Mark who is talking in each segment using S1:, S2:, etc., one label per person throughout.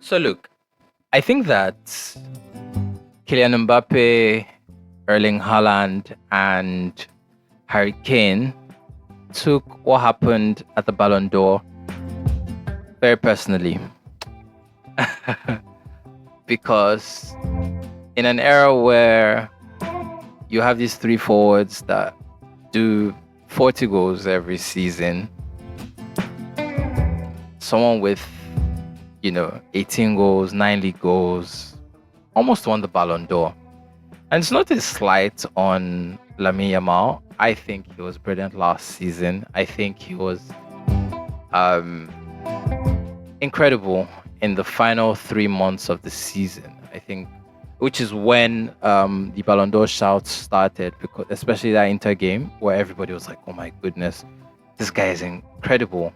S1: So look, I think that Kylian Mbappe, Erling Haaland, and Harry Kane took what happened at the Ballon d'Or very personally. Because in an era where you have these three forwards that do 40 goals every season, someone with 18 goals, 9 league goals, almost won the Ballon d'Or. And it's not a slight on Lamine Yamal. I think he was brilliant last season. I think he was incredible in the final 3 months of the season. I think, which is when the Ballon d'Or shouts started, because especially that Inter game where everybody was like, "Oh my goodness, this guy is incredible."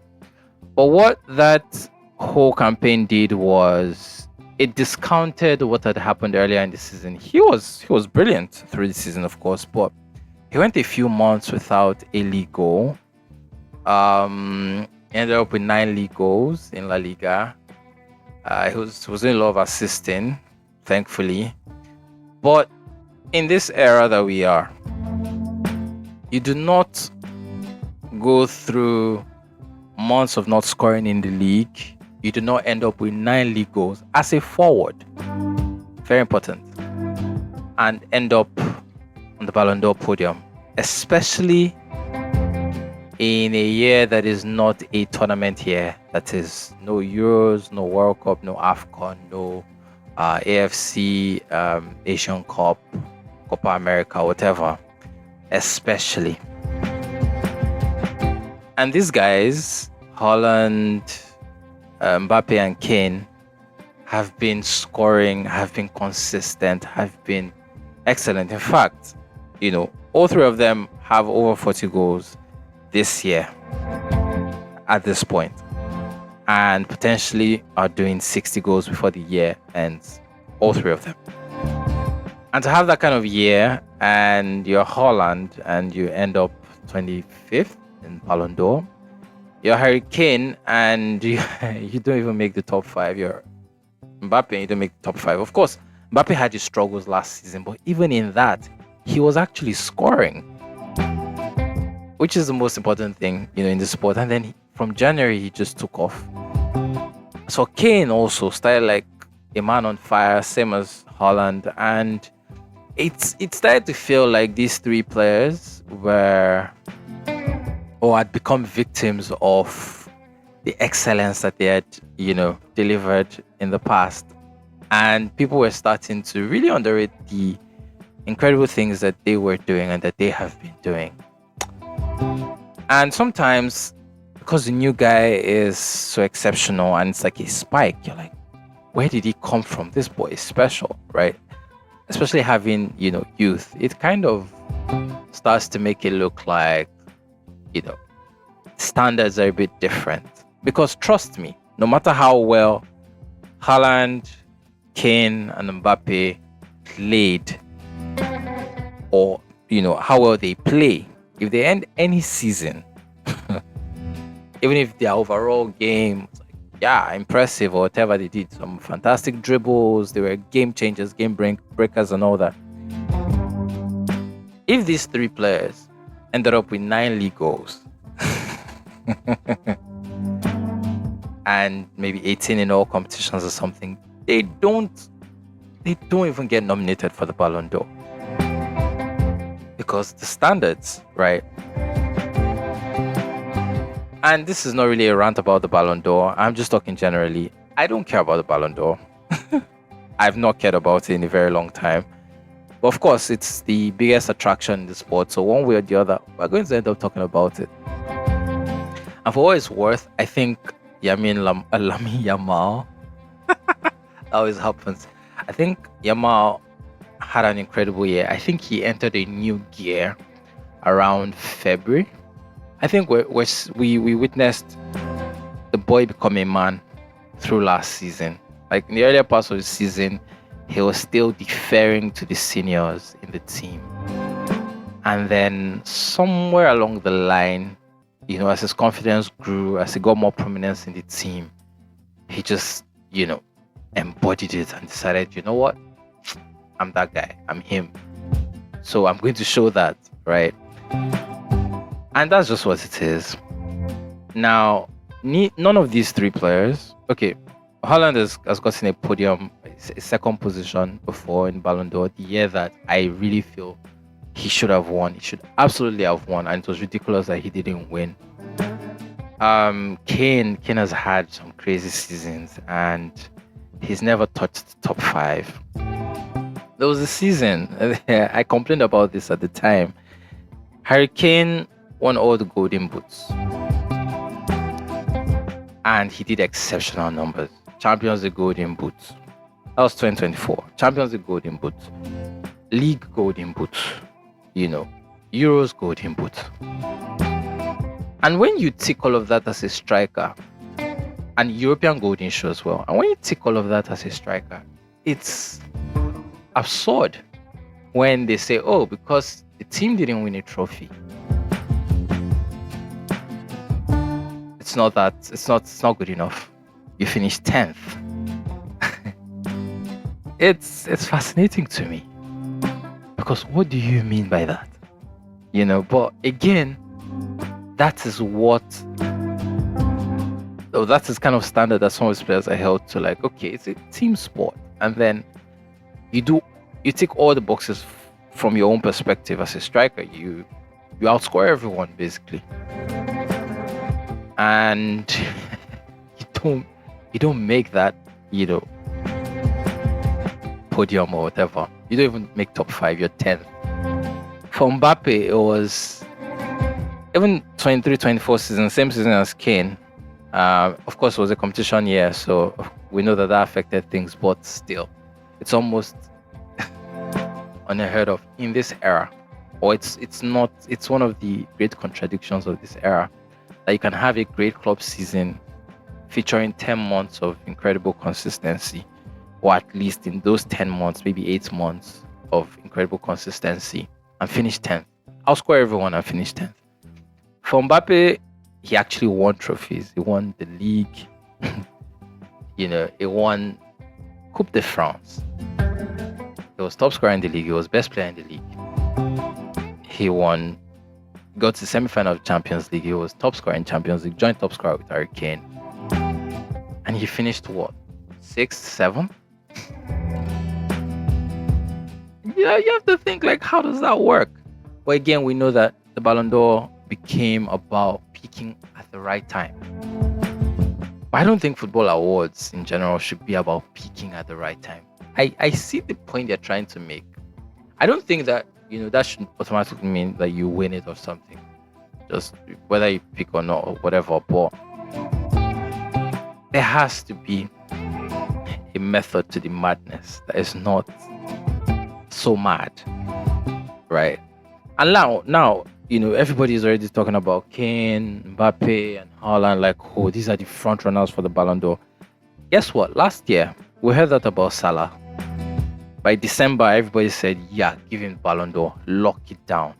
S1: But what that whole campaign did was it discounted what had happened earlier in the season. He was brilliant through the season, of course, but he went a few months without a league goal. Ended up with 9 league goals in La Liga. He was doing a lot of assisting, thankfully. But in this era that we are, you do not go through months of not scoring in the league. You do not end up with 9 league goals as a forward. Very important. And end up on the Ballon d'Or podium, especially in a year that is not a tournament year. That is no Euros, no World Cup, no AFCON, no AFC, Asian Cup, Copa America, whatever. Especially. And these guys, Haaland, Mbappe and Kane, have been scoring, have been consistent, have been excellent. In fact, all three of them have over 40 goals this year at this point, and potentially are doing 60 goals before the year ends. All three of them. And to have that kind of year, and you're Haaland, and you end up 25th in Ballon d'Or. You're Harry Kane, and you don't even make the top 5. You're Mbappe, and you don't make the top 5. Of course, Mbappe had his struggles last season, but even in that, he was actually scoring, which is the most important thing, in the sport. And then from January, he just took off. So Kane also started like a man on fire, same as Haaland, and it started to feel like these three players were or had become victims of the excellence that they had, delivered in the past. And people were starting to really underrate the incredible things that they were doing and that they have been doing. And sometimes, because the new guy is so exceptional and it's like a spike, you're like, where did he come from? This boy is special, right? Especially having, youth. It kind of starts to make it look like, standards are a bit different. Because trust me, no matter how well Haaland, Kane, and Mbappe played, or how well they play, if they end any season, even if their overall game was impressive or whatever they did, some fantastic dribbles, they were game changers, game breakers, and all that. If these three players ended up with 9 league goals and maybe 18 in all competitions or something, they don't even get nominated for the Ballon d'Or, because the standards, right? And this is not really a rant about the Ballon d'Or. I'm just talking generally. I don't care about the Ballon d'Or. I've not cared about it in a very long time. But of course, it's the biggest attraction in the sport. So one way or the other, we're going to end up talking about it. And for what it's worth, I think Lamine Yamal, that always happens. I think Yamal had an incredible year. I think he entered a new gear around February. I think we witnessed the boy become a man through last season. Like in the earlier parts of the season, he was still deferring to the seniors in the team. And then somewhere along the line, as his confidence grew, as he got more prominence in the team, he just, embodied it and decided, you know what? I'm that guy. I'm him. So I'm going to show that, right? And that's just what it is. Now, none of these three players, okay, Haaland has gotten a podium, a second position before in Ballon d'Or, the year that I really feel he should have won. He should absolutely have won, and it was ridiculous that he didn't win. Kane has had some crazy seasons, and he's never touched the top 5. There was a season, I complained about this at the time. Harry Kane won all the golden boots, and he did exceptional numbers. Champions League golden boots. That was 2024. Champions League golden boots. League golden boots. Euros golden boots. And when you tick all of that as a striker, and European golden shoe as well, and when you tick all of that as a striker, it's absurd when they say, oh, because the team didn't win a trophy. It's not good enough. You finished 10th. It's fascinating to me. Because what do you mean by that? But again, that is kind of standard that some of these players are held to, like, okay, it's a team sport. And then you tick all the boxes from your own perspective as a striker. You outscore everyone, basically. And you don't make that, podium or whatever. You don't even make top 5, you're 10th. For Mbappe, it was even 23-24 season, same season as Kane. Of course, it was a competition year, so we know that affected things, but still, it's almost unheard of in this era. Or it's one of the great contradictions of this era, that you can have a great club season featuring 10 months of incredible consistency, or at least in those 10 months, maybe 8 months of incredible consistency, and finish 10th. I'll score everyone and finish 10th. For Mbappe, he actually won trophies. He won the league. He won Coupe de France. He was top scorer in the league. He was best player in the league. He got to the semi-final of Champions League. He was top scorer in Champions League, joint top scorer with Harry Kane. And he finished what? 6th, 7th? You have to think, like, how does that work? But again, we know that the Ballon d'Or became about peaking at the right time. But I don't think football awards in general should be about peaking at the right time. I see the point they're trying to make. I don't think that, that should automatically mean that you win it or something. Just whether you pick or not or whatever. But there has to be a method to the madness that is not so mad, right? And now everybody is already talking about Kane, Mbappe, and Haaland, like, oh, these are the front runners for the Ballon d'Or. Guess what? Last year we heard that about Salah. By December, everybody said, yeah, give him Ballon d'Or, lock it down.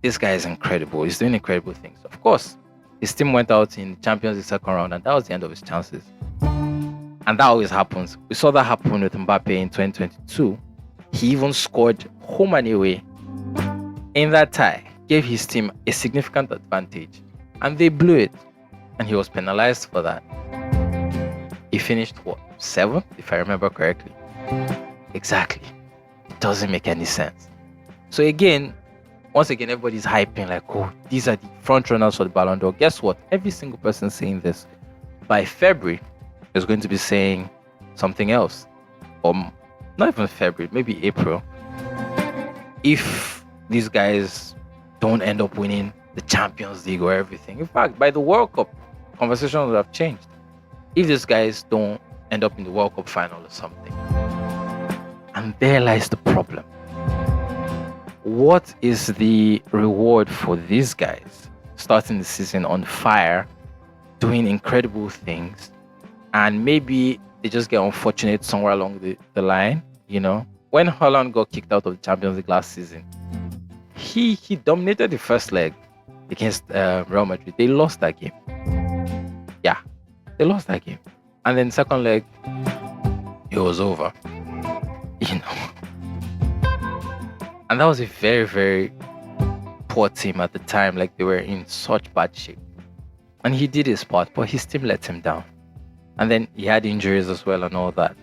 S1: This guy is incredible. He's doing incredible things. Of course, his team went out in Champions League second round, and that was the end of his chances. And that always happens. We saw that happen with Mbappe in 2022. He even scored home and away in that tie, gave his team a significant advantage, and they blew it. And he was penalized for that. He finished, 7th, if I remember correctly. Exactly. It doesn't make any sense. So once again, everybody's hyping, like, oh, these are the front runners for the Ballon d'Or. Guess what? Every single person saying this, by February, is going to be saying something else. Or not even February, maybe April. If these guys don't end up winning the Champions League or everything. In fact, by the World Cup, conversations would have changed. If these guys don't end up in the World Cup final or something. And there lies the problem. What is the reward for these guys starting the season on fire, doing incredible things, and maybe they just get unfortunate somewhere along the line? When Haaland got kicked out of the Champions League last season, he dominated the first leg against Real Madrid. They lost that game. Yeah, they lost that game. And then second leg, it was over. You know. And that was a very, very poor team at the time. Like, they were in such bad shape. And he did his part, but his team let him down. And then he had injuries as well and all that.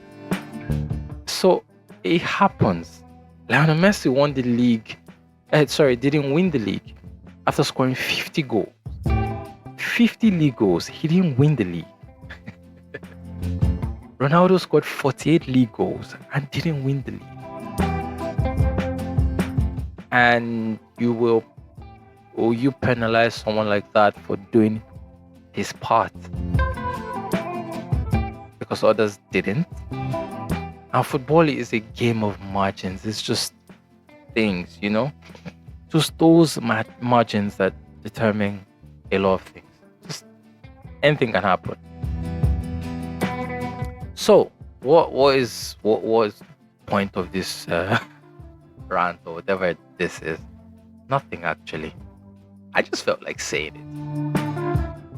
S1: So it happens. Lionel Messi won the league. Didn't win the league after scoring 50 goals. 50 league goals. He didn't win the league. Ronaldo scored 48 league goals and didn't win the league. And you penalize someone like that for doing his part because others didn't. And football is a game of margins. It's just things, just those margins that determine a lot of things. Just anything can happen. So what was the point of this rant or whatever this is? Nothing, actually. I just felt like saying it.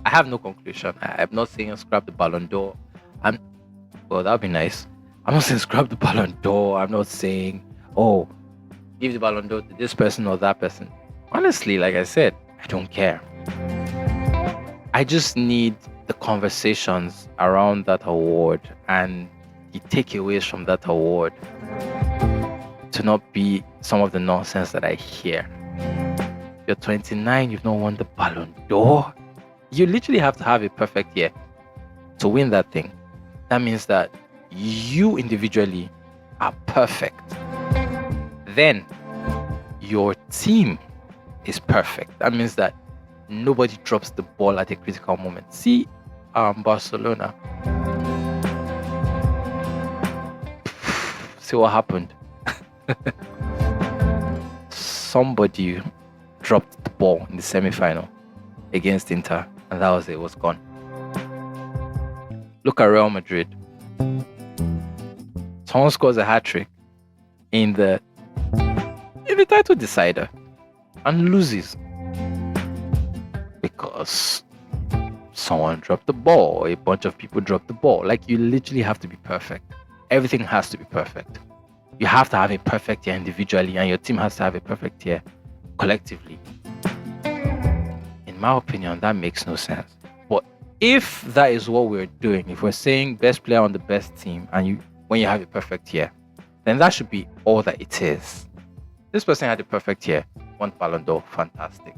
S1: I have no conclusion. I'm not saying scrap the Ballon d'Or. Well, that'd be nice. I'm not saying scrap the Ballon d'Or. I'm not saying, give the Ballon d'Or to this person or that person. Honestly, like I said, I don't care. I just need the conversations around that award and the takeaways from that award to not be some of the nonsense that I hear. You're 29, you've not won the Ballon d'Or. You literally have to have a perfect year to win that thing. That means that you individually are perfect. Then your team is perfect. That means that nobody drops the ball at a critical moment. See, Barcelona. See what happened. Somebody dropped the ball in the semi-final against Inter, and that was it. It was gone. Look at Real Madrid. Someone scores a hat-trick in the title decider and loses because someone dropped the ball, a bunch of people dropped the ball. Like, you literally have to be perfect. Everything has to be perfect. You have to have a perfect year individually, and your team has to have a perfect year collectively. In my opinion, that makes no sense. But if that is what we're doing, if we're saying best player on the best team, and when you have a perfect year, then that should be all that it is. This person had a perfect year, won Ballon d'Or, fantastic.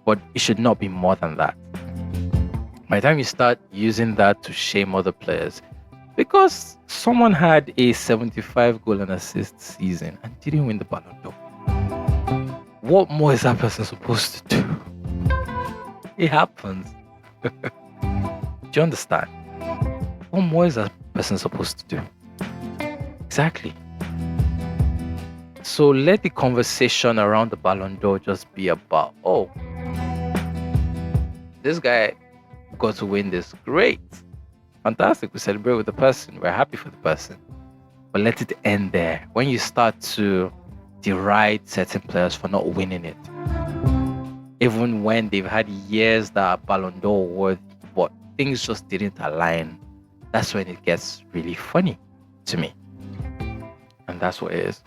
S1: But it should not be more than that. By the time you start using that to shame other players, because someone had a 75 goal and assist season and didn't win the Ballon d'Or, what more is that person supposed to do? It happens. Do you understand? What more is that person supposed to do? Exactly. So let the conversation around the Ballon d'Or just be about, this guy got to win this. Great. Fantastic. We celebrate with the person. We're happy for the person. But let it end there. When you start to deride certain players for not winning it, even when they've had years that are Ballon d'Or worthy, but things just didn't align, that's when it gets really funny to me. And that's what it is.